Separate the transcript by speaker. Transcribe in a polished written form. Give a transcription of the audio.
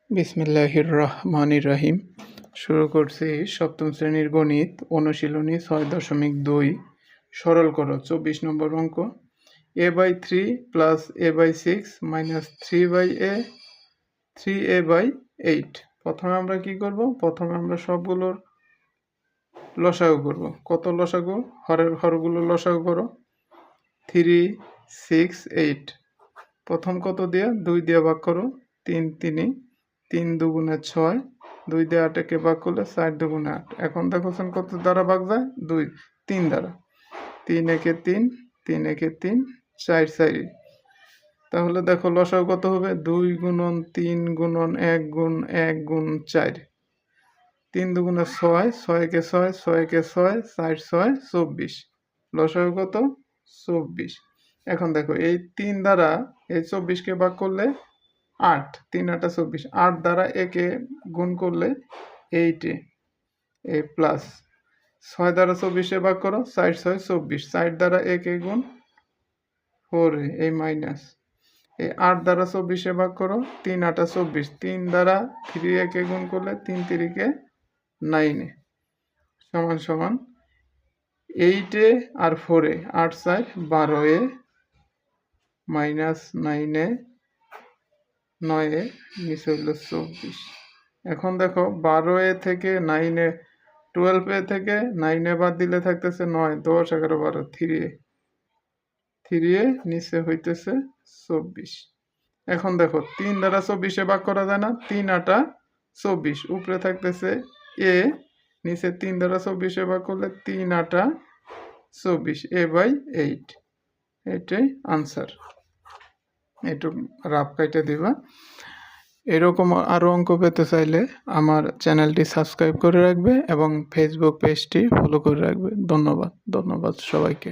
Speaker 1: বিসমিল্লাহির রহমানির রহিম। শুরু করছি সপ্তম শ্রেণীর গণিত অনুশীলনী 6.2 সরল করো 24 নম্বর অঙ্ক। a/3 plus a/6 minus 3/a 3a/8। প্রথমে আমরা কি করব? প্রথমে আমরা সবগুলোর লসাগু করব। কত লসাগু? হরগুলো লসাগু করো। 3 6 8। প্রথম কত দিয়ে? 2 দিয়ে ভাগ করো। 3 দুগুণে 6, 2 দিয়ে 8কে ভাগ করলে 4 দুগুণে 8। এখন দেখছেন কত দ্বারা ভাগ যায়? 3 দ্বারা। 3 একে 3, 3 একে 3, 4 4। তাহলে দেখো লসাগু কত হবে? 2 গুণন 3 গুণন 1 গুণ 1 গুণ 4। 3 দুগুণে 6, 6 একে 6, 6 একে 6, 4 6 24। লসাগু কত? 24। এখন দেখো এই 3 দ্বারা এই 24কে ভাগ করলে 8, 3 8 24। 8 দ্বারা একে গুণ করলে 8 এ প্লাস 6 দ্বারা 24 ভাগ করো, 4 6 24। 4 দ্বারা একে গুণ 4 এই মাইনাস। এই 8 দ্বারা 24 ভাগ করো, 3 8 24। 3 দ্বারা 3 একে গুণ করলে 3 3 কে 9 সমান সমান 8 আর 4 8 4 12 মাইনাস 9 9 নিচে হইল 24। এখন দেখো 12 থেকে 9 12 থেকে 9 বাদ দিলে থাকতেছে 9 10 11 12 3 নিচে হইতেছে 24। এখন দেখো 3 দ্বারা 24 ভাগ করা যায় না। 3 8 24। উপরে থাকতেছে a, নিচে 3 দ্বারা 24 ভাগ করলে 3 8 24 a/8। এটাই আনসার। একটু রাফ কাইটা দিবা। এরকম আরও অঙ্ক পেতে চাইলে আমার চ্যানেলটি সাবস্ক্রাইব করে রাখবে এবং ফেসবুক পেজটি ফলো করে রাখবে। ধন্যবাদ সবাইকে।